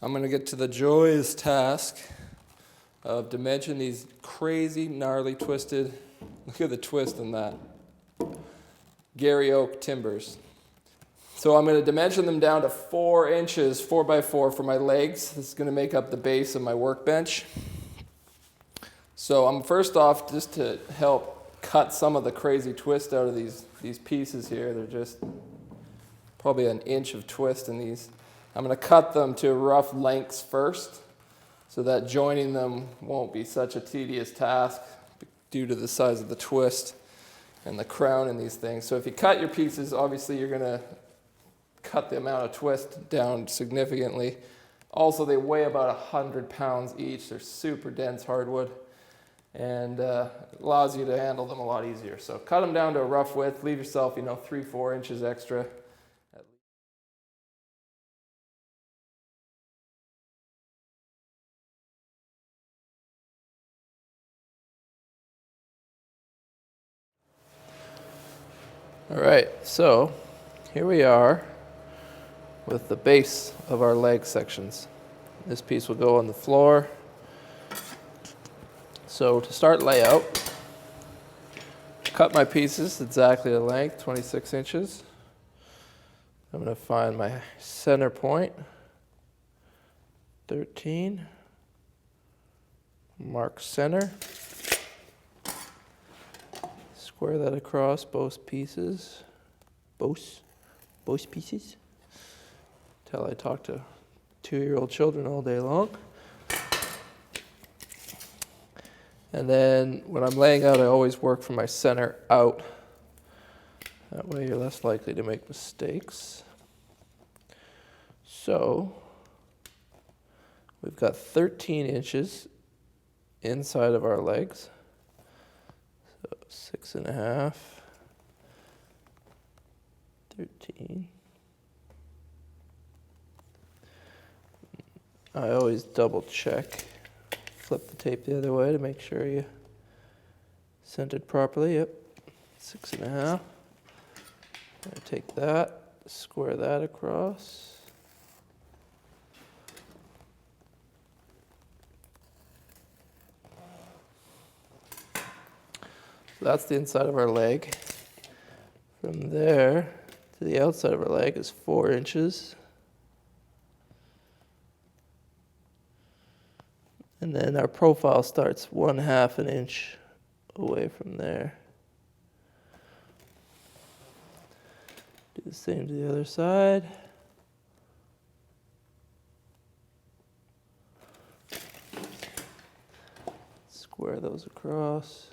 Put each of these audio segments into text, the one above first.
I'm going to get to the joyous task of dimensioning these crazy, gnarly, twisted, look at the twist in that, Gary Oak timbers. So I'm going to dimension them down to 4 inches, 4 by 4 for my legs. This is going to make up the base of my workbench. So I'm first off, just to help cut some of the crazy twist out of these pieces here. They're just probably an inch of twist in these. I'm going to cut them to rough lengths first so that joining them won't be such a tedious task due to the size of the twist and the crown in these things. So if you cut your pieces, obviously you're going to cut the amount of twist down significantly. Also, they weigh about 100 pounds each. They're super dense hardwood and allows you to handle them a lot easier. So cut them down to a rough width. Leave yourself, 3-4 inches extra. All right, so here we are with the base of our leg sections. This piece will go on the floor. So to start layout, cut my pieces exactly the length, 26 inches. I'm going to find my center point, 13. Mark center. Square that across both pieces. Both pieces. Till I talk to 2-year-old children all day long. And then when I'm laying out, I always work from my center out. That way you're less likely to make mistakes. So we've got 13 inches inside of our legs. So 6.5, 13. I always double check. Flip the tape the other way to make sure you centered properly. Yep, 6.5. I take that, square that across. So that's the inside of our leg. From there to the outside of our leg is 4 inches. And then our profile starts 1/2 an inch away from there. Do the same to the other side. Square those across.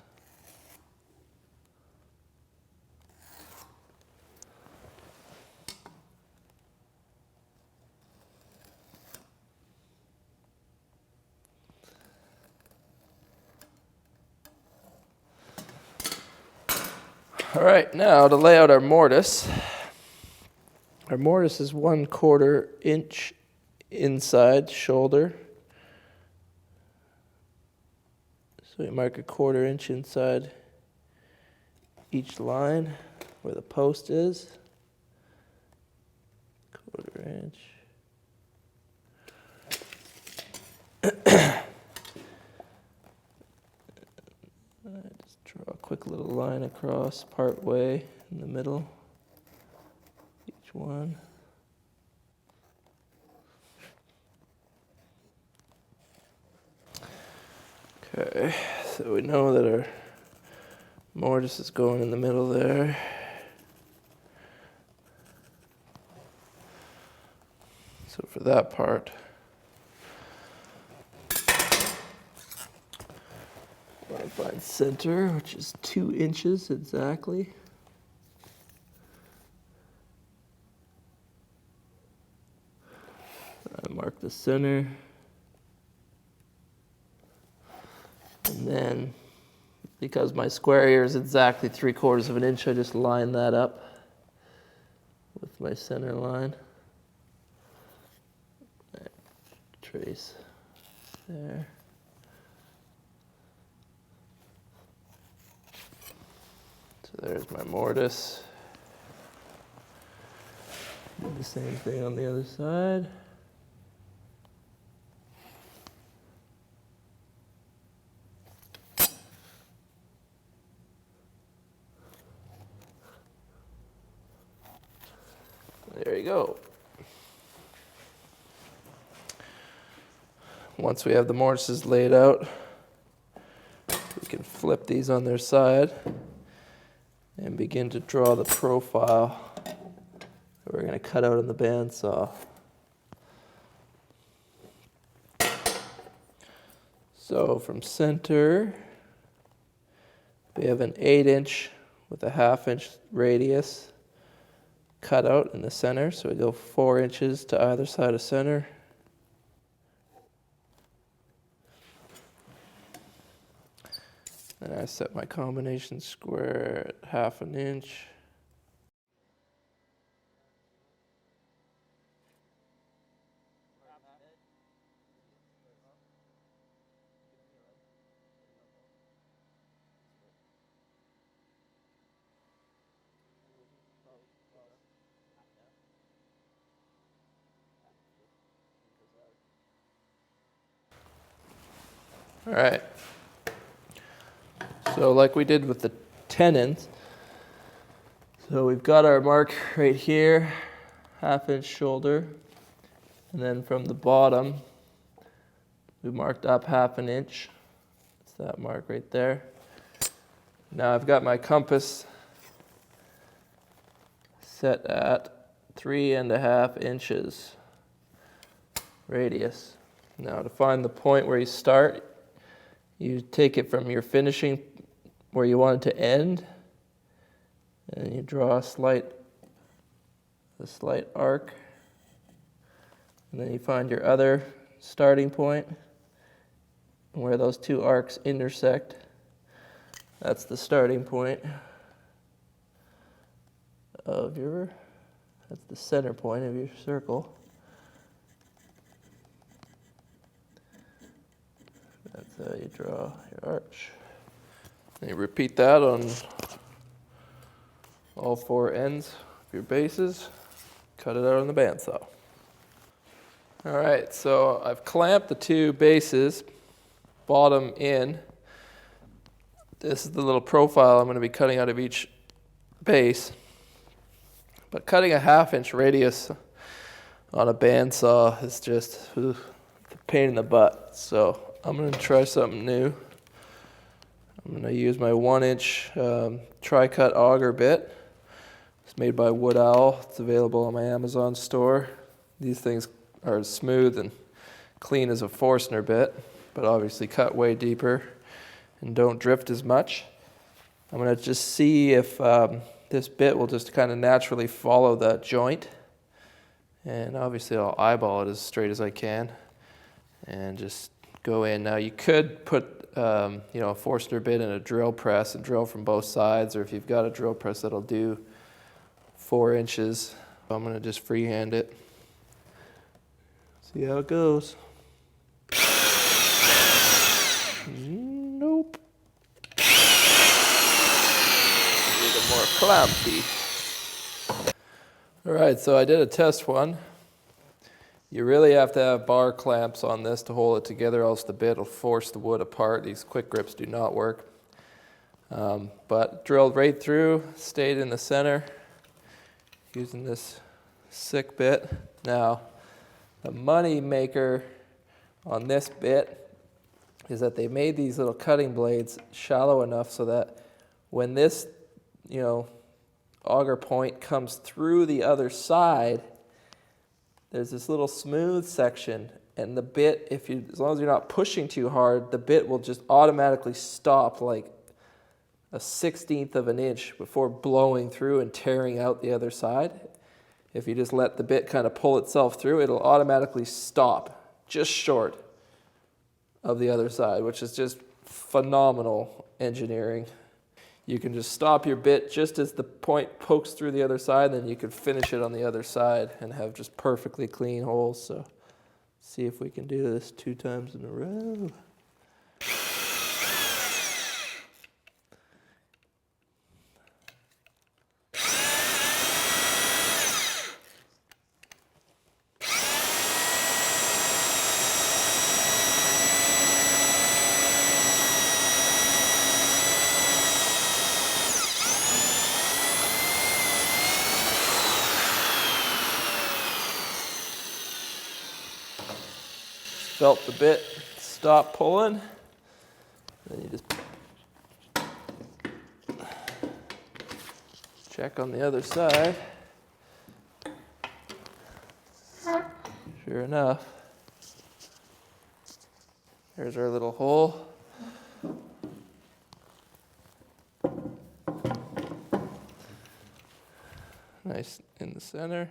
All right, now to lay out our mortise. Our mortise is 1/4 inch inside shoulder. So we mark 1/4 inch inside each line where the post is. 1/4 inch. Just draw a quick little line across part way in the middle. Each one. Okay, so we know that our mortise is going in the middle there. So for that part, I want to find center, which is 2 inches exactly. I mark the center. And then, because my square here is exactly 3/4 of an inch, I just line that up with my center line. Trace there. So there's my mortise. Do the same thing on the other side. you go. Once we have the mortises laid out, we can flip these on their side and begin to draw the profile that we're going to cut out on the bandsaw. So from center, we have an 8-inch with a 1/2-inch radius cut out in the center. So we go 4 inches to either side of center. And I set my combination square at 1/2 inch. All right. So like we did with the tenons, so we've got our mark right here, 1/2-inch shoulder, and then from the bottom, we marked up 1/2 inch. It's that mark right there. Now I've got my compass set at 3.5 inches radius. Now to find the point where you start, you take it from your finishing where you want it to end, and you draw a slight arc, and then you find your other starting point where those two arcs intersect. That's the starting point of that's the center point of your circle. That's how you draw your arch. And you repeat that on all 4 ends of your bases. Cut it out on the bandsaw. All right, so I've clamped the 2 bases, bottom in. This is the little profile I'm going to be cutting out of each base. But cutting a 1/2-inch radius on a bandsaw is just a pain in the butt. So I'm going to try something new. I'm going to use my 1-inch tri-cut auger bit. It's made by Wood Owl. It's available on my Amazon store. These things are as smooth and clean as a Forstner bit, but obviously cut way deeper and don't drift as much. I'm going to just see if this bit will just kind of naturally follow that joint. And obviously I'll eyeball it as straight as I can and just go in. Now you could put a Forstner bit in a drill press and drill from both sides, or if you've got a drill press that'll do 4 inches. I'm going to just freehand it. See how it goes. Nope. A little more clampy. All right, so I did a test one. You really have to have bar clamps on this to hold it together, else the bit will force the wood apart. These quick grips do not work. But drilled right through, stayed in the center, using this sick bit. Now, the money maker on this bit is that they made these little cutting blades shallow enough so that when this, auger point comes through the other side, there's this little smooth section, and the bit, as long as you're not pushing too hard, the bit will just automatically stop like a 1/16 of an inch before blowing through and tearing out the other side. If you just let the bit kind of pull itself through, it'll automatically stop just short of the other side, which is just phenomenal engineering. You can just stop your bit just as the point pokes through the other side, then you can finish it on the other side and have just perfectly clean holes. So see if we can do this 2 times in a row. felt the bit stop pulling, then you just check on the other side. Sure enough, there's our little hole. Nice in the center.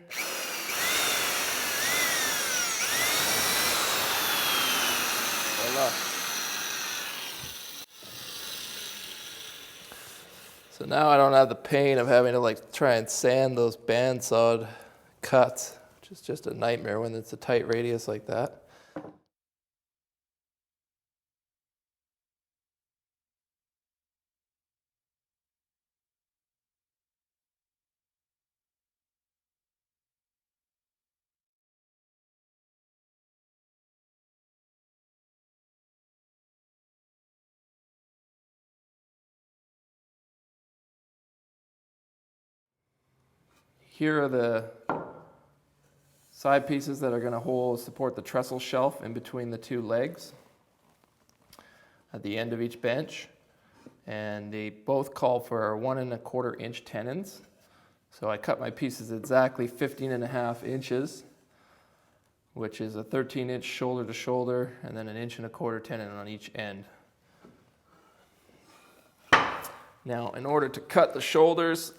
Voila. So now I don't have the pain of having to try and sand those bandsawed cuts, which is just a nightmare when it's a tight radius like that. Here are the side pieces that are going to support the trestle shelf in between the two legs at the end of each bench. And they both call for 1 1/4 inch tenons. So I cut my pieces exactly 15.5 inches, which is a 13-inch shoulder to shoulder, and then 1 1/4 inch tenon on each end. Now, in order to cut the shoulders,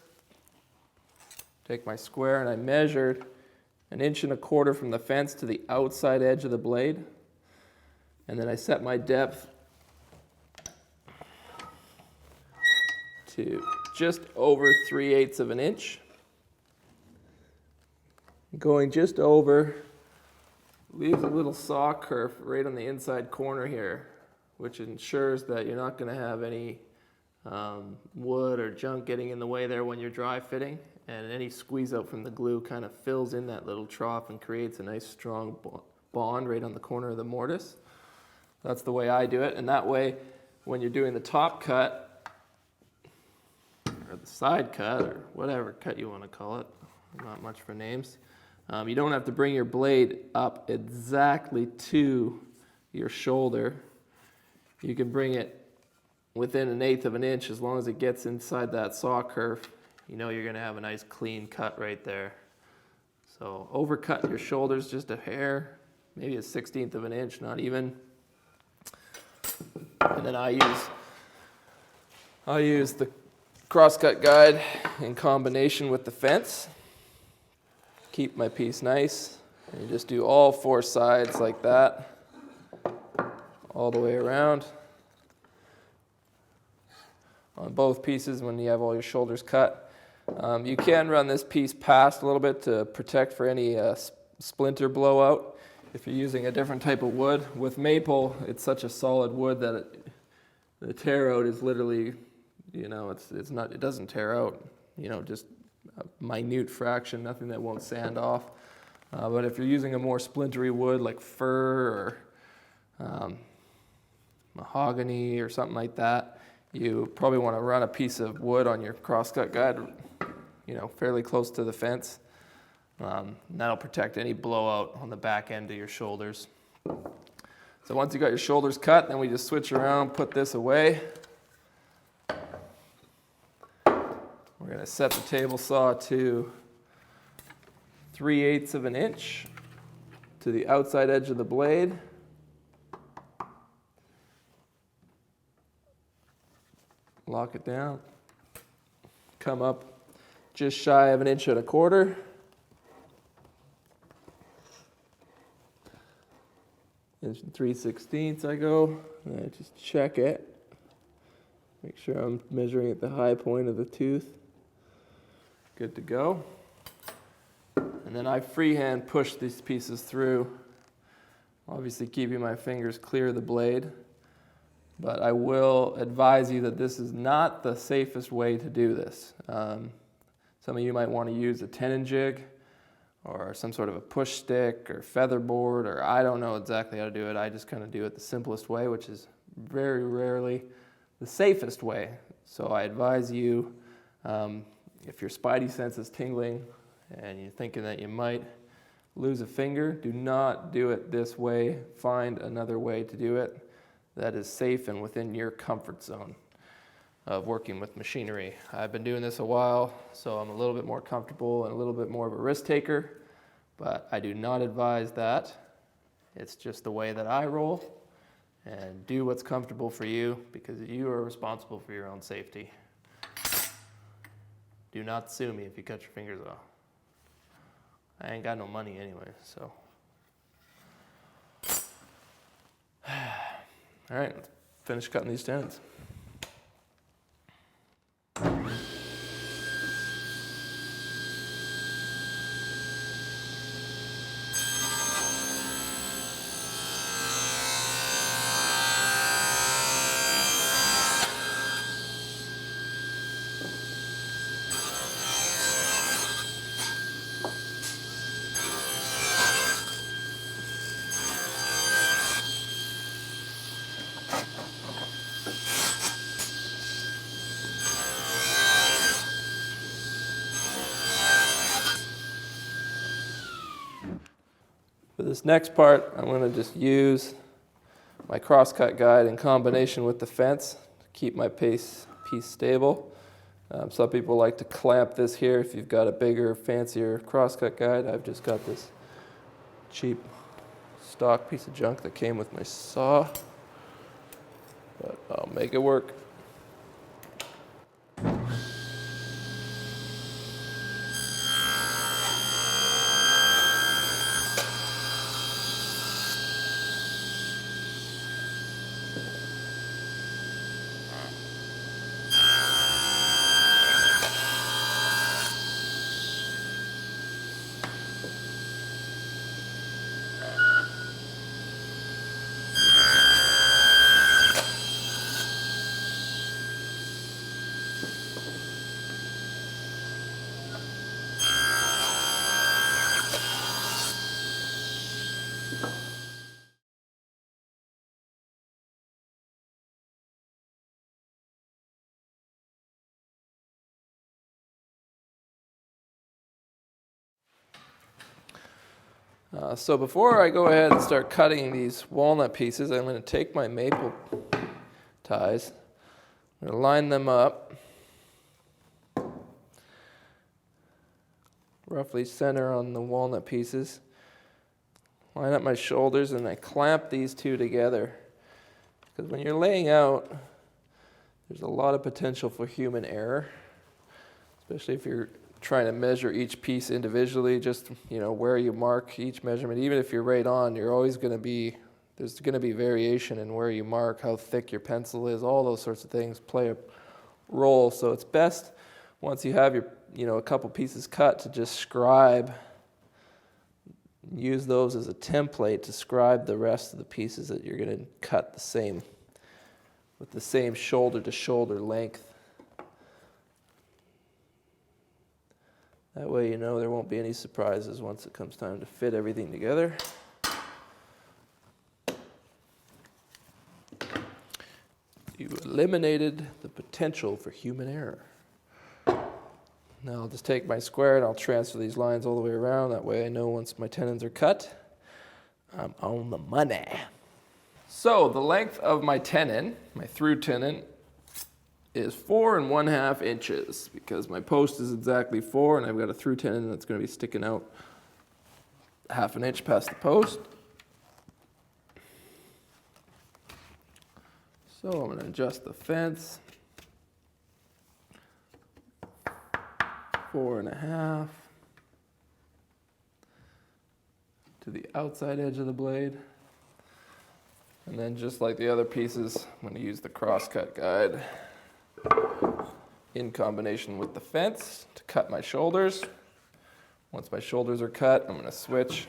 take my square and I measured 1 1/4 inch from the fence to the outside edge of the blade. And then I set my depth to just over 3/8 of an inch. Going just over leaves a little saw kerf right on the inside corner here, which ensures that you're not going to have any wood or junk getting in the way there when you're dry fitting. And any squeeze out from the glue kind of fills in that little trough and creates a nice strong bond right on the corner of the mortise. That's the way I do it. And that way, when you're doing the top cut, or the side cut, or whatever cut you want to call it, not much for names, you don't have to bring your blade up exactly to your shoulder. You can bring it within 1/8 of an inch as long as it gets inside that saw kerf. You know you're going to have a nice clean cut right there. So overcut your shoulders just a hair, maybe 1/16 of an inch, not even. And then I use the crosscut guide in combination with the fence. Keep my piece nice. And you just do all 4 sides like that, all the way around. On both pieces when you have all your shoulders cut. You can run this piece past a little bit to protect for any splinter blowout if you're using a different type of wood. With maple, it's such a solid wood that the tear out is literally, it doesn't tear out, just a minute fraction, nothing that won't sand off. But if you're using a more splintery wood like fir or mahogany or something like that, you probably want to run a piece of wood on your crosscut guide, fairly close to the fence. That'll protect any blowout on the back end of your shoulders. So once you got your shoulders cut, then we just switch around, put this away. We're going to set the table saw to 3/8 of an inch to the outside edge of the blade. Lock it down. Come up just shy of 1 1/4 inch. And 3/16 I go, and I just check it. Make sure I'm measuring at the high point of the tooth. Good to go. And then I freehand push these pieces through, obviously keeping my fingers clear of the blade. But I will advise you that this is not the safest way to do this. Some of you might want to use a tenon jig or some sort of a push stick or feather board, or I don't know exactly how to do it. I just kind of do it the simplest way, which is very rarely the safest way. So I advise you, if your spidey sense is tingling and you're thinking that you might lose a finger, do not do it this way. Find another way to do it that is safe and within your comfort zone of working with machinery. I've been doing this a while, so I'm a little bit more comfortable and a little bit more of a risk taker, but I do not advise that. It's just the way that I roll, and do what's comfortable for you because you are responsible for your own safety. Do not sue me if you cut your fingers off. I ain't got no money anyway, so. All right, let's finish cutting these tenons. For this next part, I'm going to just use my crosscut guide in combination with the fence to keep my piece stable. Some people like to clamp this here if you've got a bigger, fancier crosscut guide. I've just got this cheap stock piece of junk that came with my saw, but I'll make it work. So before I go ahead and start cutting these walnut pieces, I'm going to take my maple ties, I'm going to line them up, roughly center on the walnut pieces, line up my shoulders, and I clamp these two together. Because when you're laying out, there's a lot of potential for human error, especially if you're trying to measure each piece individually, just where you mark each measurement. Even if you're right on, you're always going to be, there's going to be variation in where you mark, how thick your pencil is, all those sorts of things play a role. So it's best once you have your, a couple pieces cut to just scribe, use those as a template to scribe the rest of the pieces that you're going to cut the same, with the same shoulder to shoulder length. That way there won't be any surprises once it comes time to fit everything together. You eliminated the potential for human error. Now I'll just take my square and I'll transfer these lines all the way around. That way I know once my tenons are cut, I'm on the money. So the length of my tenon, my through tenon, is 4 1/2 inches because my post is exactly 4 and I've got a through tenon that's going to be sticking out 1/2 inch past the post. So I'm going to adjust the fence, 4 1/2 to the outside edge of the blade. And then just like the other pieces, I'm going to use the crosscut guide in combination with the fence to cut my shoulders. Once my shoulders are cut, I'm going to switch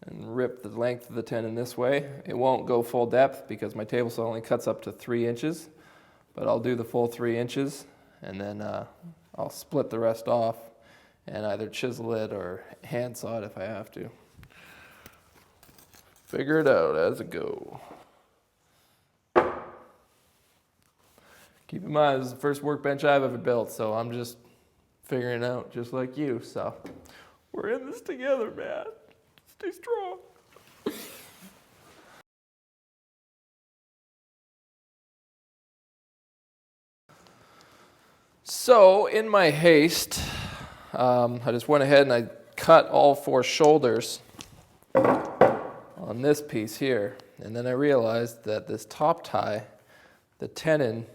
and rip the length of the tenon this way. It won't go full depth because my table saw only cuts up to 3 inches, but I'll do the full 3 inches and then I'll split the rest off and either chisel it or hand saw it if I have to. Figure it out as it go. Keep in mind, this is the first workbench I've ever built, so I'm just figuring it out just like you. So We're in this together, man. Stay strong. So, in my haste, I just went ahead and I cut all 4 shoulders on this piece here. And then I realized that this top tie, the tenon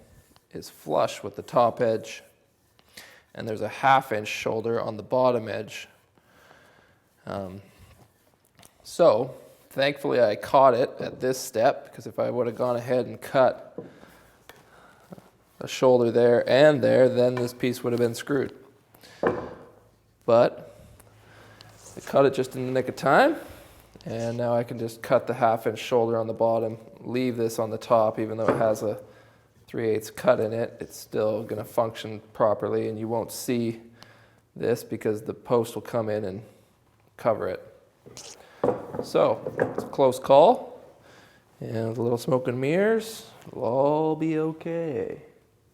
is flush with the top edge. And there's a 1/2 inch shoulder on the bottom edge. So, thankfully I caught it at this step, because if I would have gone ahead and cut a shoulder there and there, then this piece would have been screwed. But I cut it just in the nick of time, and now I can just cut the 1/2 inch shoulder on the bottom, leave this on the top, even though it has a 3/8 cut in it. It's still going to function properly, and you won't see this because the post will come in and cover it. So, it's a close call, and with a little smoke and mirrors, it'll all be okay.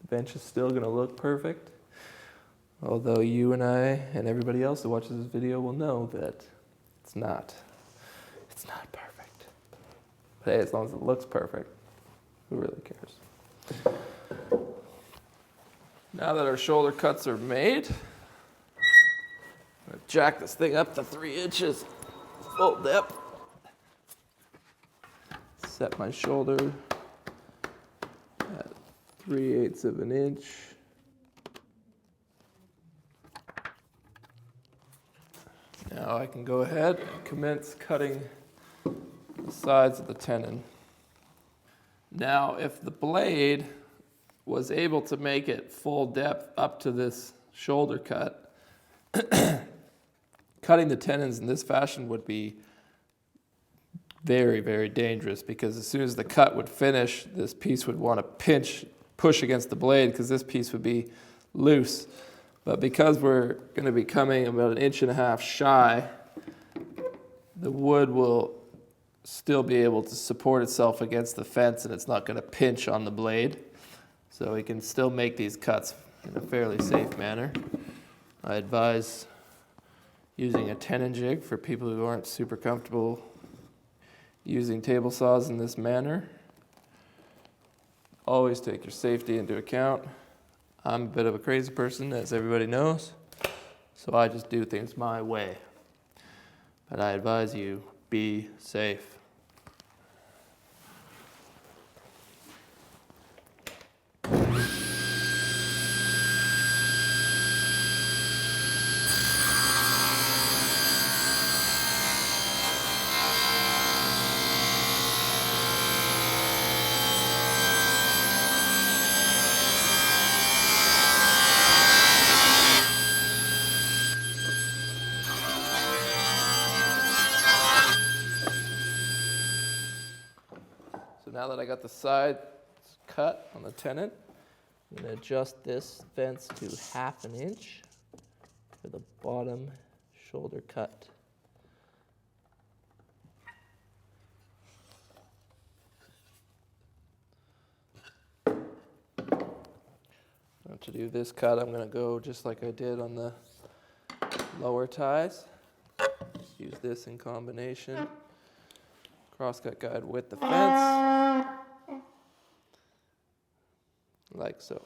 The bench is still going to look perfect, although you and I and everybody else that watches this video will know that it's not perfect. But hey, as long as it looks perfect, who really cares? Now that our shoulder cuts are made, I'm going to jack this thing up to 3 inches full depth. Set my shoulder at 3/8 of an inch. Now I can go ahead and commence cutting the sides of the tenon. Now, if the blade was able to make it full depth up to this shoulder cut, cutting the tenons in this fashion would be very, very dangerous, because as soon as the cut would finish, this piece would want to push against the blade, because this piece would be loose. But because we're going to be coming about 1.5 inches shy, the wood will still be able to support itself against the fence, and it's not going to pinch on the blade. So we can still make these cuts in a fairly safe manner. I advise using a tenon jig for people who aren't super comfortable using table saws in this manner. Always take your safety into account. I'm a bit of a crazy person, as everybody knows, so I just do things my way. But I advise you, be safe. Now that I got the side cut on the tenon, I'm going to adjust this fence to 1/2 inch for the bottom shoulder cut. Now to do this cut, I'm going to go just like I did on the lower ties. Just use this in combination. Crosscut guide with the fence, like so.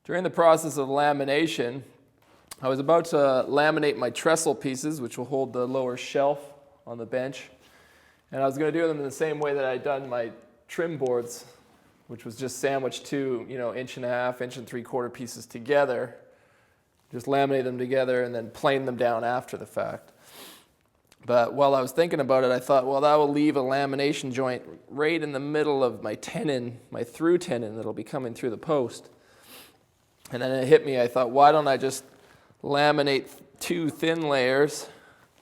During the process of lamination, I was about to laminate my trestle pieces, which will hold the lower shelf on the bench. And I was going to do them in the same way that I'd done my trim boards, which was just sandwich 2, 1.5 inch, 1.75 pieces together. Just laminate them together and then plane them down after the fact. But while I was thinking about it, I thought, well, that will leave a lamination joint right in the middle of my tenon, my through tenon that'll be coming through the post. And then it hit me, I thought, why don't I just laminate 2 thin layers,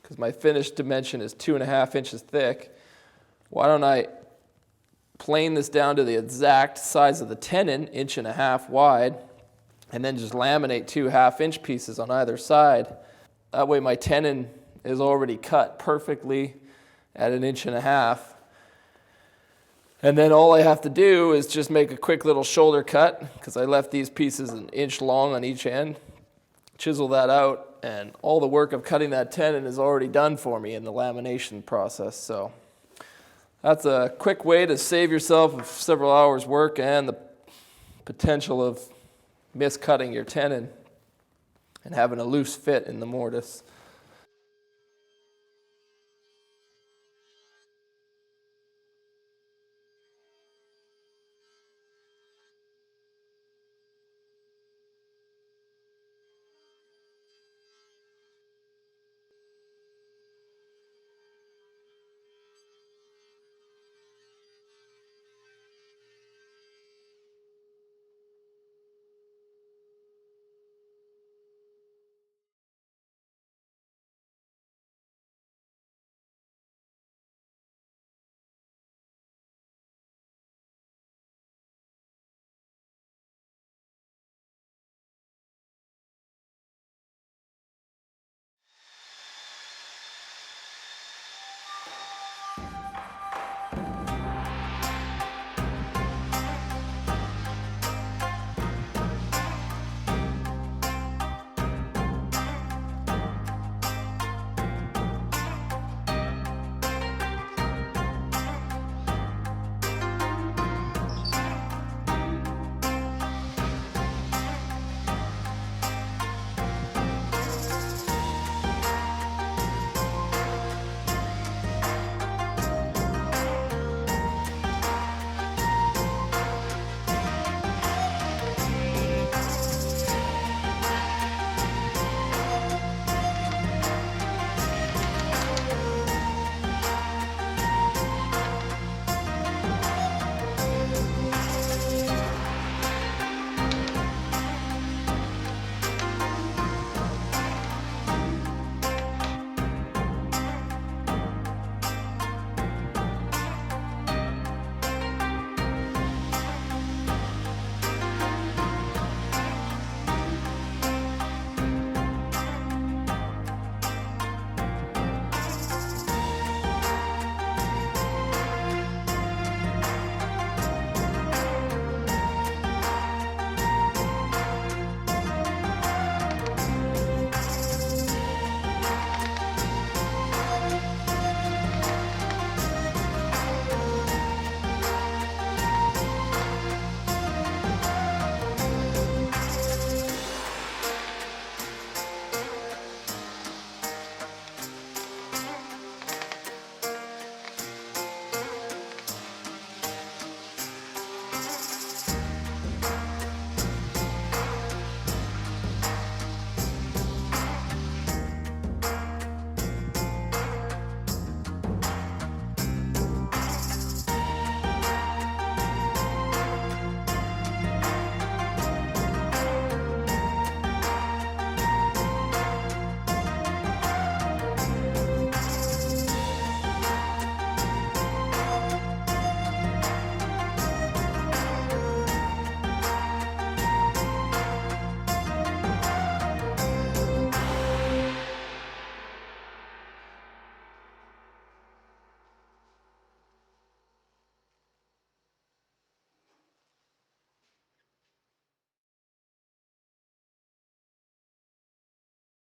because my finished dimension is 2.5 inches thick. Why don't I plane this down to the exact size of the tenon, 1.5 inches wide, and then just laminate 2 half-inch pieces on either side. That way my tenon is already cut perfectly at 1.5 inches. And then all I have to do is just make a quick little shoulder cut, because I left these pieces 1 inch long on each end. Chisel that out, and all the work of cutting that tenon is already done for me in the lamination process. So that's a quick way to save yourself several hours work and the potential of miscutting your tenon and having a loose fit in the mortise.